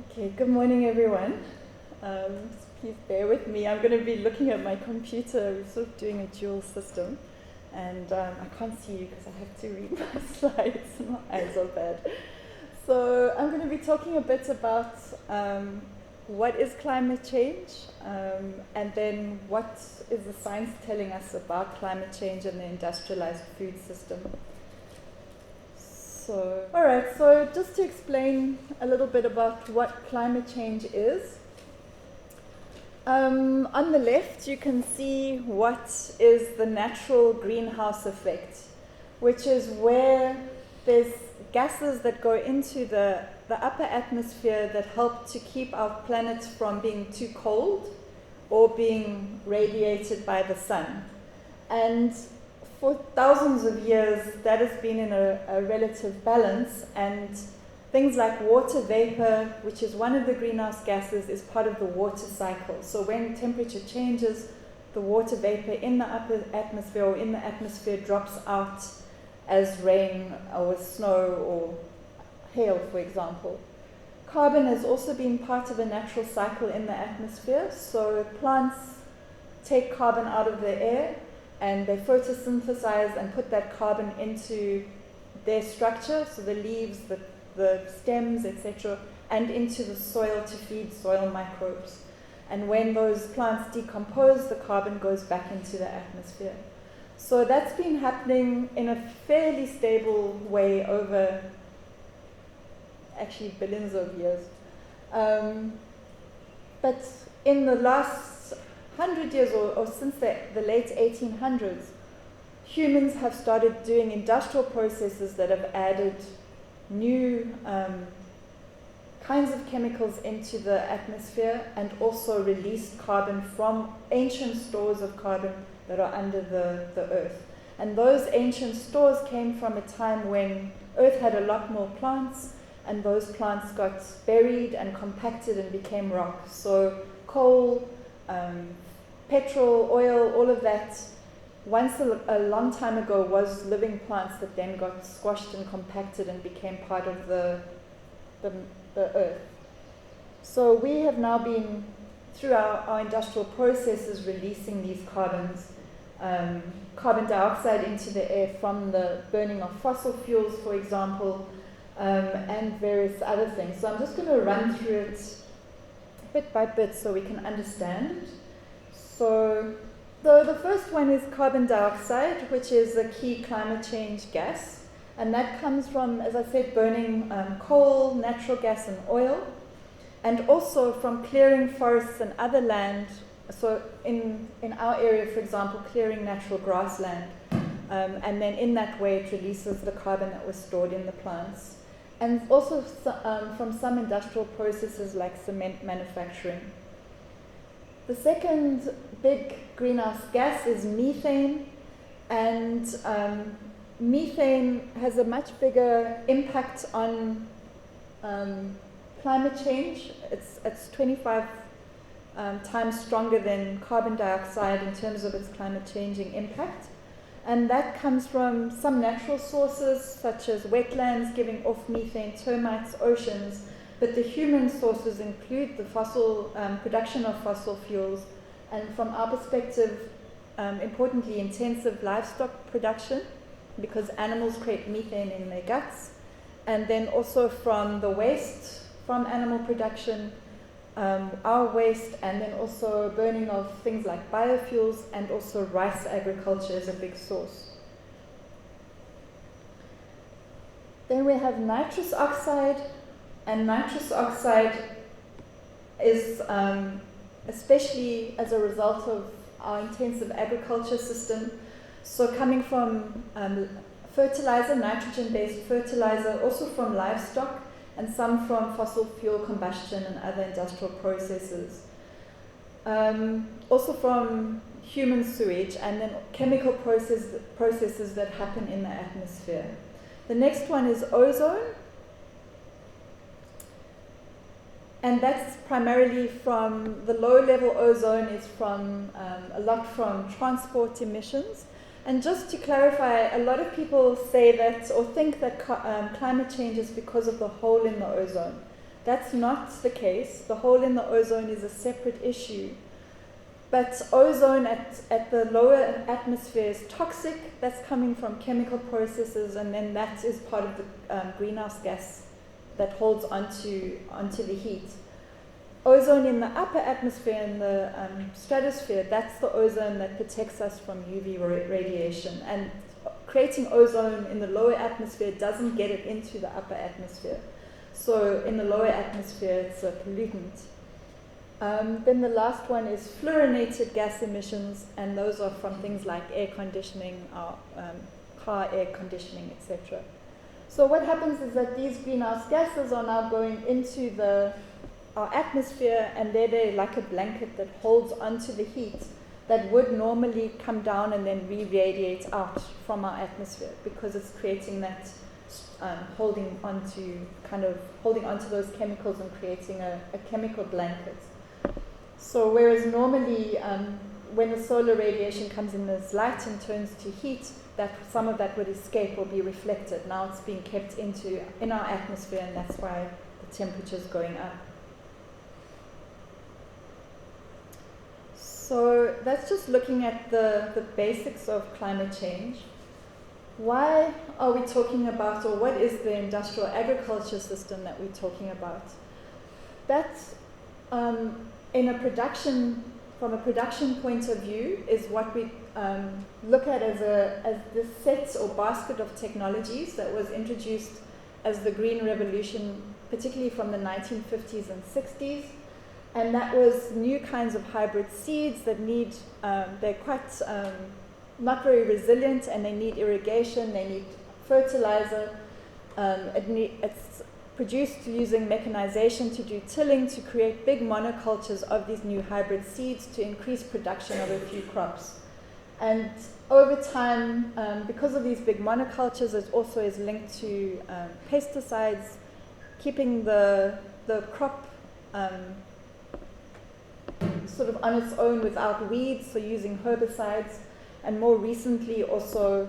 Okay, good morning everyone. Please bear with me. I'm going to be looking at my computer. We're sort of doing a dual system, and I can't see you because I have to read my slides. My eyes are bad. So I'm going to be talking a bit about what is climate change, and then what is the science telling us about climate change and the industrialized food system. So, all right, so just to explain a little bit about what climate change is. On the left, you can see what is the natural greenhouse effect, which is where there's gases that go into the upper atmosphere that help to keep our planet from being too cold or being radiated by the sun. And for thousands of years, that has been in a relative balance, and things like water vapor, which is one of the greenhouse gases, is part of the water cycle. So when temperature changes, the water vapor in the upper atmosphere or in the atmosphere drops out as rain or snow or hail, for example. Carbon has also been part of a natural cycle in the atmosphere. So plants take carbon out of the air, and they photosynthesize and put that carbon into their structure, so the leaves, the stems, etc., and into the soil to feed soil microbes. And when those plants decompose, the carbon goes back into the atmosphere. So that's been happening in a fairly stable way over actually billions of years. But in the last 100 years or since the late 1800s, humans have started doing industrial processes that have added new kinds of chemicals into the atmosphere and also released carbon from ancient stores of carbon that are under the earth. And those ancient stores came from a time when Earth had a lot more plants, and those plants got buried and compacted and became rock. So coal, petrol, oil, all of that, once a long time ago, was living plants that then got squashed and compacted and became part of the earth. So we have now been, through our industrial processes, releasing these carbons, carbon dioxide into the air from the burning of fossil fuels, for example, and various other things. So I'm just going to run through it bit by bit so we can understand it. So the first one is carbon dioxide, which is a key climate change gas. And that comes from, as I said, burning coal, natural gas, and oil. And also from clearing forests and other land. So in our area, for example, clearing natural grassland. And then in that way, it releases the carbon that was stored in the plants. And also from some industrial processes like cement manufacturing. The second big greenhouse gas is methane, and methane has a much bigger impact on climate change. It's 25 times stronger than carbon dioxide in terms of its climate changing impact. And that comes from some natural sources, such as wetlands giving off methane, termites, oceans. But the human sources include the fossil production of fossil fuels, and from our perspective, importantly, intensive livestock production, because animals create methane in their guts, and then also from the waste from animal production, our waste, and then also burning of things like biofuels, and also rice agriculture is a big source. Then we have nitrous oxide. And nitrous oxide is, especially as a result of our intensive agriculture system, so coming from fertilizer, nitrogen-based fertilizer, also from livestock, and some from fossil fuel combustion and other industrial processes. Also from human sewage, and then chemical processes that happen in the atmosphere. The next one is ozone. And that's primarily from the low-level ozone is from a lot from transport emissions. And just to clarify, a lot of people say that or think that climate change is because of the hole in the ozone. That's not the case. The hole in the ozone is a separate issue. But ozone at the lower atmosphere is toxic. That's coming from chemical processes, and then that is part of the greenhouse gas that holds onto the heat. Ozone in the upper atmosphere, in the stratosphere, that's the ozone that protects us from UV radiation. And creating ozone in the lower atmosphere doesn't get it into the upper atmosphere. So in the lower atmosphere, it's a pollutant. Then the last one is fluorinated gas emissions, and those are from things like air conditioning, car air conditioning, etc. So what happens is that these greenhouse gases are now going into our atmosphere, and they're like a blanket that holds onto the heat that would normally come down and then re-radiate out from our atmosphere, because it's creating that holding onto those chemicals and creating a chemical blanket. So whereas normally when the solar radiation comes in as light and turns to heat, that some of that would escape or be reflected. Now it's being kept in our atmosphere, and that's why the temperature is going up. So that's just looking at the basics of climate change. Why are we talking about, or what is the industrial agriculture system that we're talking about? That's from a production point of view, is what we look at as this set or basket of technologies that was introduced as the Green Revolution, particularly from the 1950s and 60s. And that was new kinds of hybrid seeds that they're quite not very resilient, and they need irrigation, they need fertilizer. It's produced using mechanization to do tilling, to create big monocultures of these new hybrid seeds to increase production of a few crops. And over time, because of these big monocultures, it also is linked to pesticides, keeping the crop sort of on its own without weeds, so using herbicides, and more recently also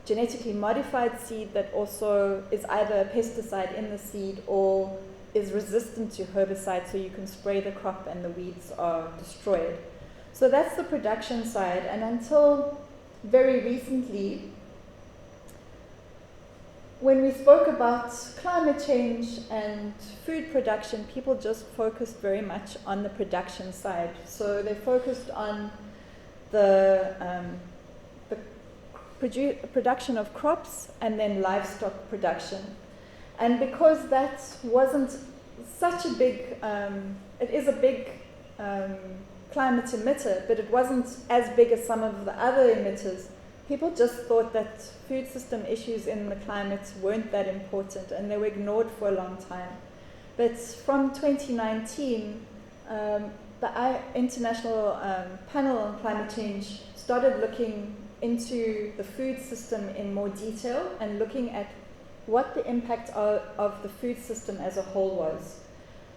genetically modified seed that also is either a pesticide in the seed or is resistant to herbicides, so you can spray the crop and the weeds are destroyed. So that's the production side, and until very recently, when we spoke about climate change and food production, people just focused very much on the production side. So they focused on the production of crops and then livestock production. And because that wasn't such a big, it is a big climate emitter, but it wasn't as big as some of the other emitters, people just thought that food system issues in the climate weren't that important, and they were ignored for a long time. But from 2019, the International Panel on Climate Change started looking into the food system in more detail and looking at what the impact of the food system as a whole was.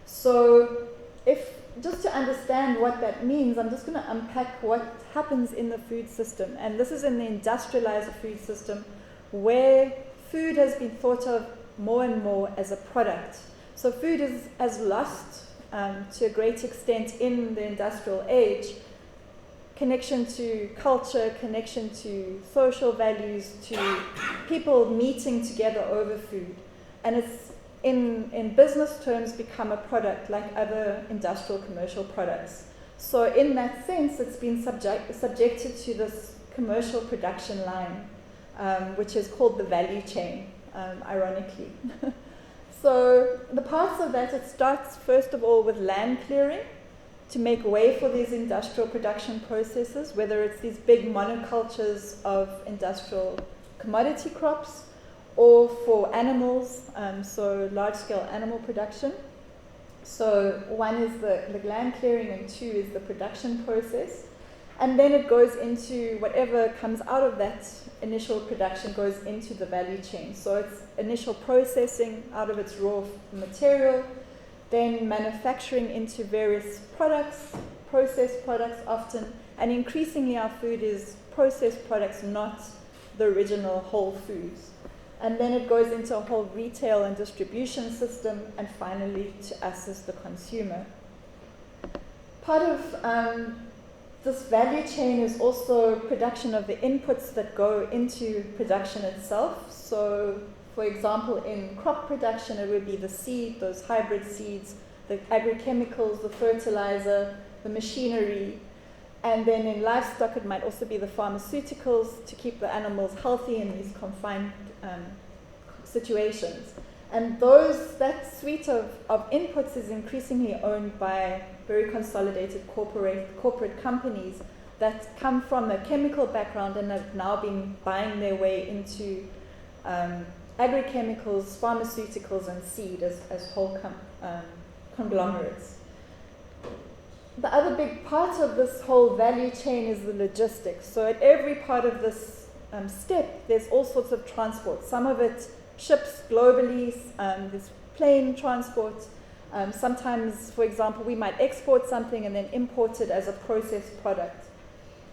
So just to understand what that means, I'm just going to unpack what happens in the food system. And this is in the industrialized food system, where food has been thought of more and more as a product. So food has lost, to a great extent in the industrial age, connection to culture, connection to social values, to people meeting together over food. And it's in business terms become a product like other industrial commercial products. So in that sense, it's been subjected to this commercial production line, which is called the value chain, ironically. So the parts of that, it starts first of all with land clearing to make way for these industrial production processes, whether it's these big monocultures of industrial commodity crops or for animals, so large-scale animal production. So one is the land clearing, and two is the production process. And then it goes into whatever comes out of that initial production goes into the value chain. So it's initial processing out of its raw material, then manufacturing into various products, processed products often, and increasingly our food is processed products, not the original whole foods. And then it goes into a whole retail and distribution system, and finally to us as the consumer. Part of this value chain is also production of the inputs that go into production itself. So, for example, in crop production, it would be the seed, those hybrid seeds, the agrochemicals, the fertilizer, the machinery. And then in livestock, it might also be the pharmaceuticals to keep the animals healthy in these confined situations. And that suite of inputs is increasingly owned by very consolidated corporate companies that come from a chemical background and have now been buying their way into agrochemicals, pharmaceuticals, and seed as whole conglomerates. The other big part of this whole value chain is the logistics. So at every part of this step, there's all sorts of transport. Some of it ships globally, there's plane transport. Sometimes, for example, we might export something and then import it as a processed product.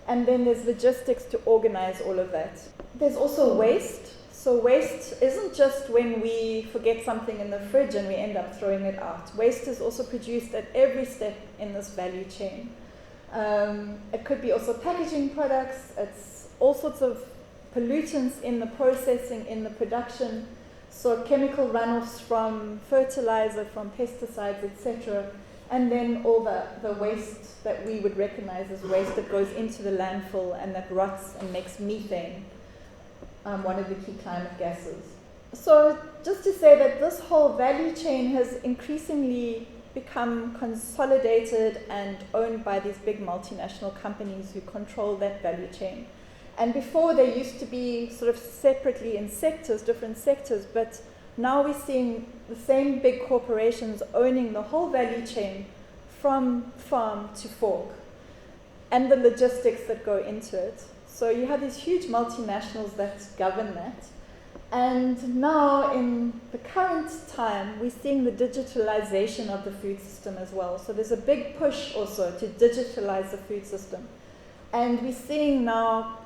And then there's logistics to organize all of that. There's also waste. So waste isn't just when we forget something in the fridge and we end up throwing it out. Waste is also produced at every step in this value chain. It could be also packaging products. It's all sorts of pollutants in the processing, in the production. So chemical runoffs from fertilizer, from pesticides, etc. And then all the waste that we would recognize as waste that goes into the landfill and that rots and makes methane. One of the key climate gases. So just to say that this whole value chain has increasingly become consolidated and owned by these big multinational companies who control that value chain. And before they used to be sort of separately in sectors, different sectors, but now we're seeing the same big corporations owning the whole value chain from farm to fork and the logistics that go into it. So you have these huge multinationals that govern that. And now in the current time, we're seeing the digitalization of the food system as well. So there's a big push also to digitalize the food system. And we're seeing now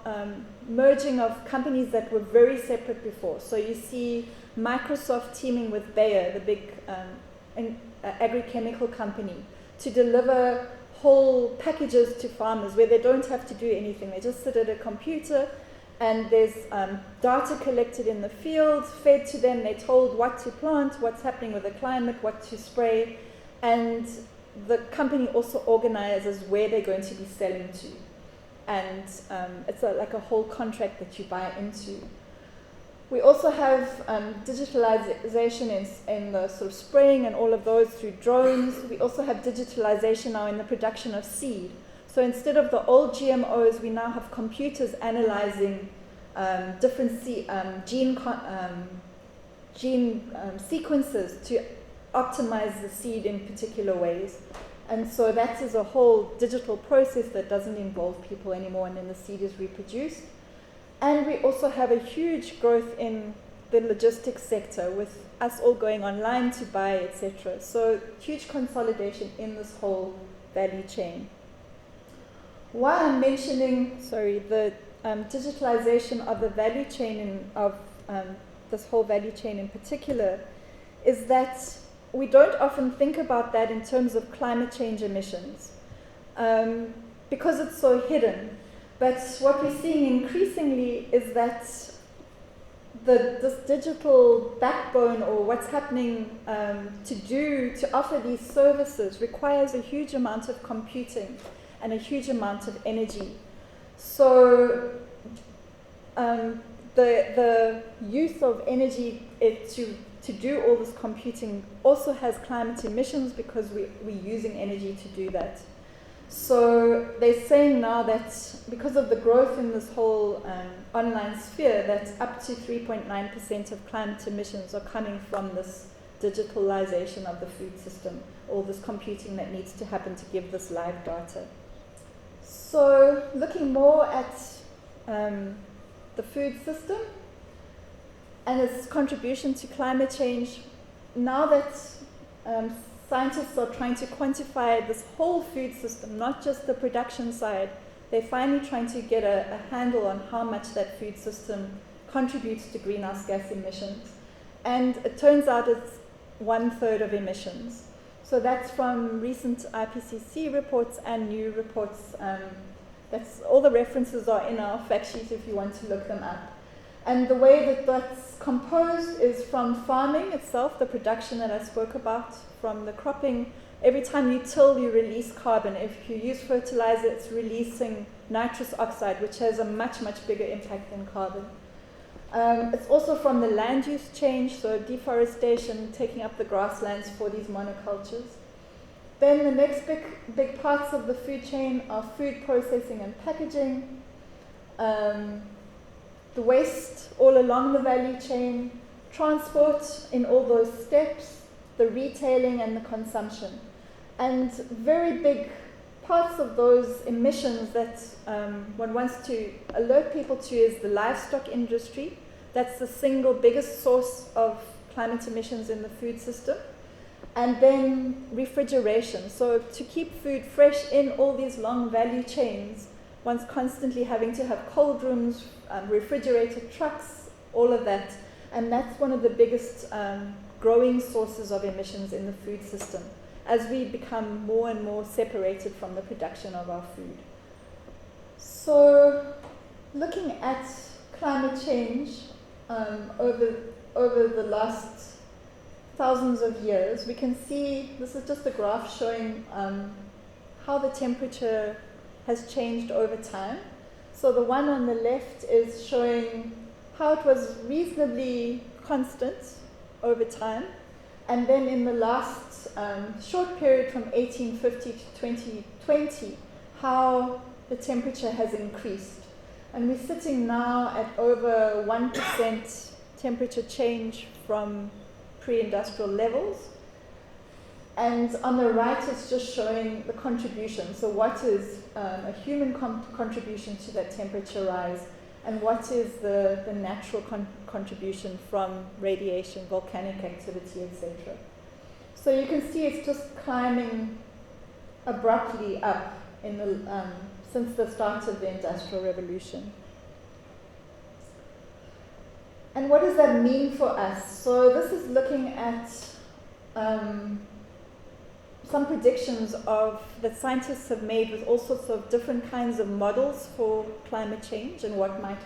merging of companies that were very separate before. So you see Microsoft teaming with Bayer, the big agrochemical company, to deliver whole packages to farmers where they don't have to do anything. They just sit at a computer and there's data collected in the field, fed to them. They're told what to plant, what's happening with the climate, what to spray. And the company also organizes where they're going to be selling to. And it's like a whole contract that you buy into. We also have digitalization in the sort of spraying and all of those through drones. We also have digitalization now in the production of seed. So instead of the old GMOs, we now have computers analyzing different gene sequences to optimize the seed in particular ways. And so that is a whole digital process that doesn't involve people anymore, and then the seed is reproduced. And we also have a huge growth in the logistics sector with us all going online to buy, etc. So huge consolidation in this whole value chain. Why I'm mentioning, the digitalization of the value chain of this whole value chain in particular is that we don't often think about that in terms of climate change emissions because it's so hidden. But what we're seeing increasingly is that this digital backbone, or what's happening to offer these services, requires a huge amount of computing and a huge amount of energy. So the use of energy to do all this computing also has climate emissions because we're using energy to do that. So they're saying now that because of the growth in this whole online sphere, that up to 3.9% of climate emissions are coming from this digitalization of the food system, all this computing that needs to happen to give this live data. So looking more at the food system and its contribution to climate change, now that scientists are trying to quantify this whole food system, not just the production side, they're finally trying to get a handle on how much that food system contributes to greenhouse gas emissions. And it turns out it's 1/3 of emissions. So that's from recent IPCC reports and new reports. That's all the references are in our fact sheet if you want to look them up. And the way that that's composed is from farming itself, the production that I spoke about, from the cropping. Every time you till, you release carbon. If you use fertilizer, it's releasing nitrous oxide, which has a much, much bigger impact than carbon. It's also from the land use change, so deforestation, taking up the grasslands for these monocultures. Then the next big parts of the food chain are food processing and packaging, the waste all along the value chain, transport in all those steps, the retailing and the consumption. And very big parts of those emissions that one wants to alert people to is the livestock industry. That's the single biggest source of climate emissions in the food system. And then refrigeration. So to keep food fresh in all these long value chains, one's constantly having to have cold rooms, refrigerated trucks, all of that. And that's one of the biggest growing sources of emissions in the food system as we become more and more separated from the production of our food. So looking at climate change over the last thousands of years, we can see, this is just a graph showing how the temperature has changed over time. So the one on the left is showing how it was reasonably constant over time, and then in the last short period from 1850 to 2020, how the temperature has increased. And we're sitting now at over 1% temperature change from pre-industrial levels. And on the right, it's just showing the contribution. So what is a human contribution to that temperature rise, and what is the natural contribution from radiation, volcanic activity, etc. So you can see it's just climbing abruptly up in the, since the start of the Industrial Revolution. And what does that mean for us? So this is looking at some predictions that scientists have made with all sorts of different kinds of models for climate change and what might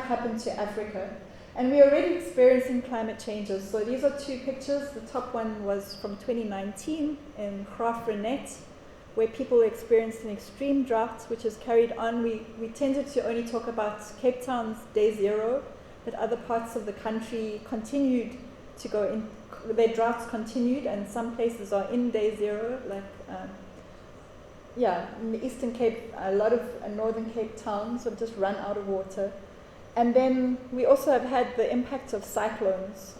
happen to Africa. And we're already experiencing climate changes. So these are two pictures. The top one was from 2019 in Graaf-Reinet, where people experienced an extreme drought, which is carried on. We tended to only talk about Cape Town's day zero, but other parts of the country continued to go in. Their droughts continued, and some places are in day zero, like in the Eastern Cape, a lot of Northern Cape towns have just run out of water. And then we also have had the impact of cyclones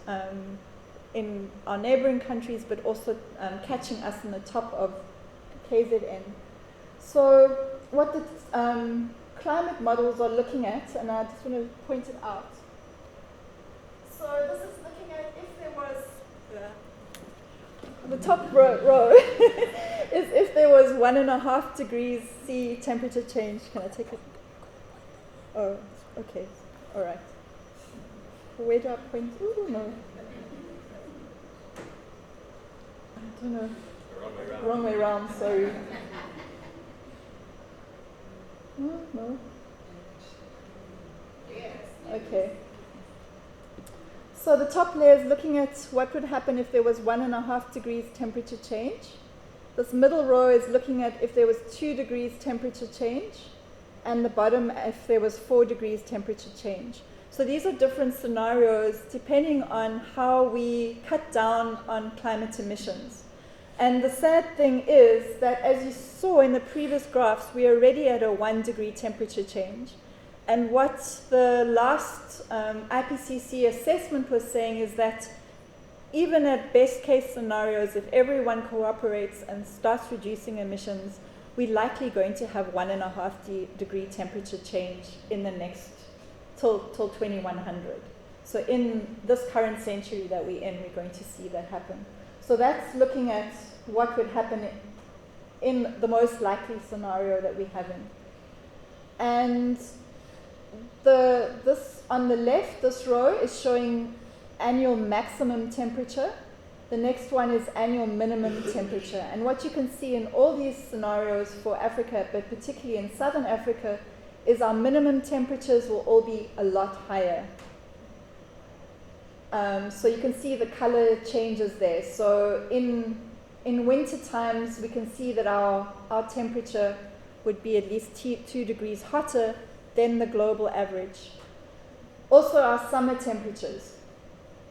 in our neighboring countries, but also catching us in the top of KZN. So what the climate models are looking at, and I just want to point it out. So this is looking at if there was, the top row is if there was 1.5 degrees C temperature change. Can I take it? Oh, okay. All right. Where do I point? Ooh, no. I don't know. Wrong way round, sorry. No. Okay. So the top layer is looking at what would happen if there was 1.5 degrees temperature change. This middle row is looking at if there was 2 degrees temperature change, and the bottom if there was 4 degrees temperature change. So these are different scenarios depending on how we cut down on climate emissions. And the sad thing is that, as you saw in the previous graphs, we are already at a 1 degree temperature change. And what the last IPCC assessment was saying is that even at best case scenarios, if everyone cooperates and starts reducing emissions, we're likely going to have 1.5 degree temperature change in the next, till 2100. So in this current century that we're in, we're going to see that happen. So that's looking at what would happen in the most likely scenario that we have in. And this on the left, this row is showing annual maximum temperature. The next one is annual minimum temperature. And what you can see in all these scenarios for Africa, but particularly in southern Africa, is our minimum temperatures will all be a lot higher. So you can see the color changes there. So in winter times, we can see that our temperature would be at least 2 degrees hotter than the global average. Also our summer temperatures,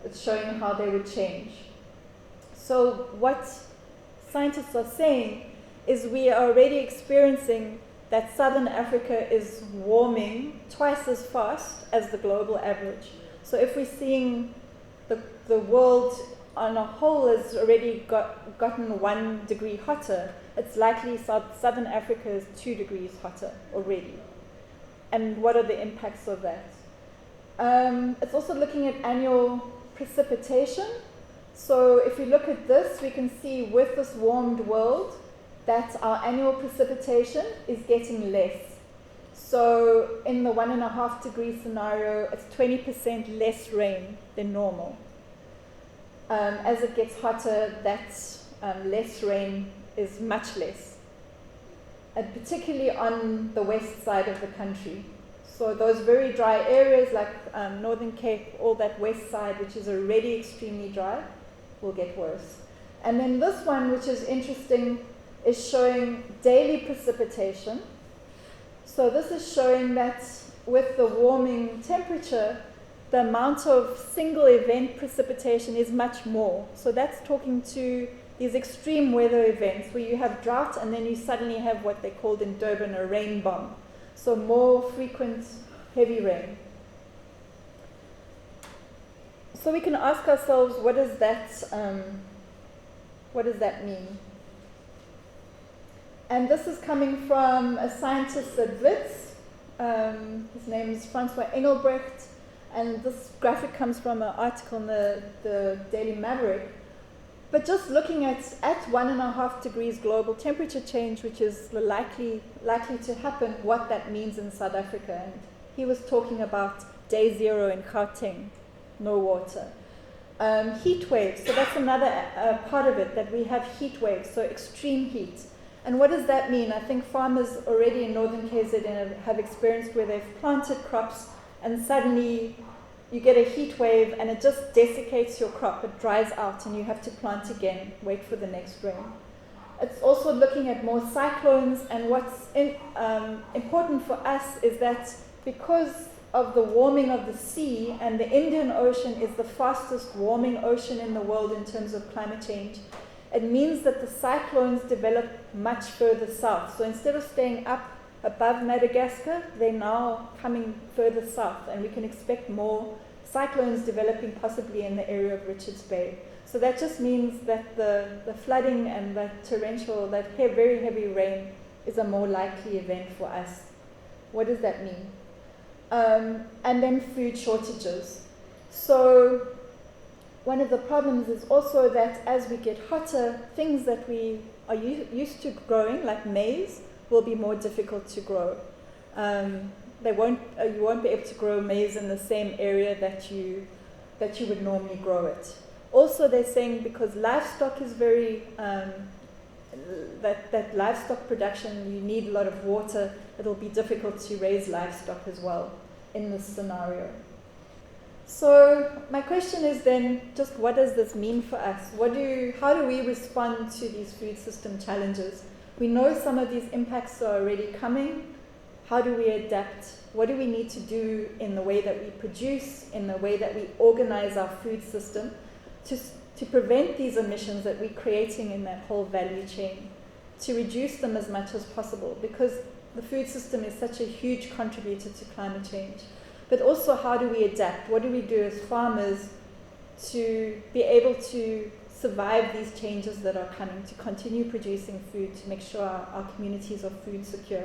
it's showing how they would change. So what scientists are saying is we are already experiencing that southern Africa is warming twice as fast as the global average. So if we're seeing the world on a whole has already gotten 1 degree hotter, it's likely southern Africa is 2 degrees hotter already. And what are the impacts of that? It's also looking at annual precipitation. So if we look at this, we can see with this warmed world that our annual precipitation is getting less. So in the 1.5 degree scenario, it's 20% less rain than normal. As it gets hotter, that less rain is much less, and particularly on the west side of the country. So those very dry areas like Northern Cape, all that west side, which is already extremely dry, will get worse. And then this one, which is interesting, is showing daily precipitation. So this is showing that with the warming temperature, the amount of single event precipitation is much more. So that's talking to these extreme weather events where you have drought and then you suddenly have what they called in Durban a rain bomb. So more frequent heavy rain. So we can ask ourselves, what does that mean? And this is coming from a scientist at WITS. His name is Francois Engelbrecht. And this graphic comes from an article in the Daily Maverick. But just looking at 1.5 degrees global temperature change, which is likely to happen, what that means in South Africa. And he was talking about day 0 in Gauteng, no water. Heat waves, so that's another part of it, that we have heat waves, so extreme heat. And what does that mean? I think farmers already in northern KZN have experienced where they've planted crops and suddenly you get a heat wave and it just desiccates your crop. It dries out and you have to plant again, wait for the next rain. It's also looking at more cyclones, and what's important for us is that because of the warming of the sea, and the Indian Ocean is the fastest warming ocean in the world in terms of climate change, it means that the cyclones develop much further south. So instead of staying up above Madagascar, they're now coming further south, and we can expect more cyclones developing possibly in the area of Richards Bay. So that just means that the flooding and the torrential, that very heavy rain is a more likely event for us. What does that mean? And then food shortages. So one of the problems is also that as we get hotter, things that we are used to growing, like maize, will be more difficult to grow. You won't be able to grow maize in the same area that you would normally grow it. Also, they're saying because livestock is very that livestock production, you need a lot of water. It'll be difficult to raise livestock as well in this scenario. So my question is then, just what does this mean for us? How do we respond to these food system challenges? We know some of these impacts are already coming. How do we adapt? What do we need to do in the way that we produce, in the way that we organize our food system to prevent these emissions that we're creating in that whole value chain, to reduce them as much as possible, because the food system is such a huge contributor to climate change. But also, how do we adapt? What do we do as farmers to be able to survive these changes that are coming, to continue producing food, to make sure our communities are food secure?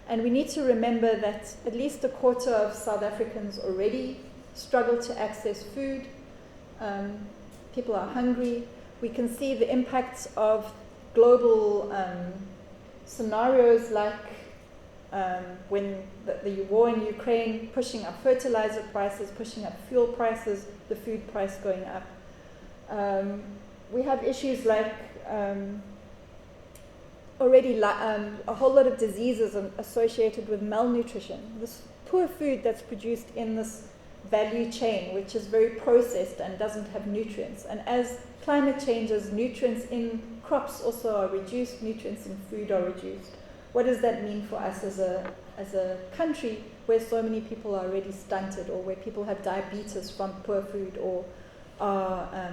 And we need to remember that at least a quarter of South Africans already struggle to access food. People are hungry. We can see the impacts of global scenarios like when the war in Ukraine, pushing up fertilizer prices, pushing up fuel prices, the food price going up. We have issues like a whole lot of diseases associated with malnutrition. This poor food that's produced in this value chain, which is very processed and doesn't have nutrients. And as climate changes, nutrients in crops also are reduced, nutrients in food are reduced. What does that mean for us as a country where so many people are already stunted, or where people have diabetes from poor food, or are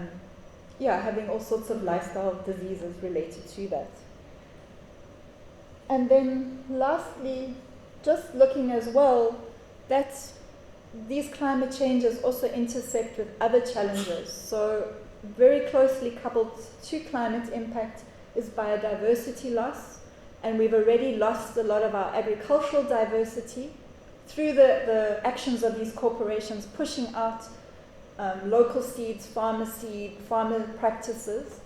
having all sorts of lifestyle diseases related to that? And then lastly, just looking as well that these climate changes also intersect with other challenges. So very closely coupled to climate impact is biodiversity loss, and we've already lost a lot of our agricultural diversity through the actions of these corporations pushing out local seeds, farmer practices.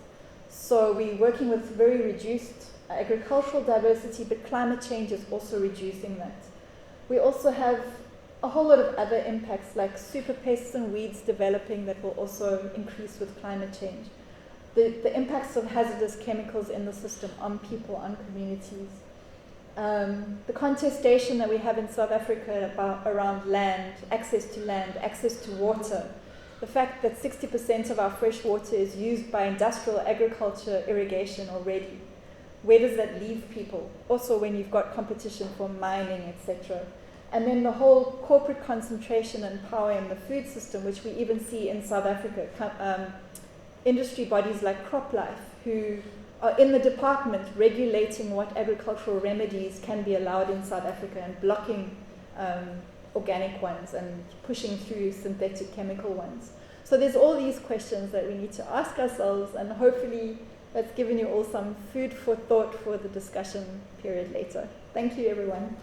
So we're working with very reduced agricultural diversity, but climate change is also reducing that. We also have a whole lot of other impacts like super pests and weeds developing that will also increase with climate change. The impacts of hazardous chemicals in the system on people, on communities. The contestation that we have in South Africa around land, access to water. The fact that 60% of our fresh water is used by industrial agriculture, irrigation already. Where does that leave people? Also when you've got competition for mining, etc. And then the whole corporate concentration and power in the food system, which we even see in South Africa. Industry bodies like CropLife, who are in the department regulating what agricultural remedies can be allowed in South Africa and blocking organic ones and pushing through synthetic chemical ones. So there's all these questions that we need to ask ourselves, and hopefully that's given you all some food for thought for the discussion period later. Thank you, everyone.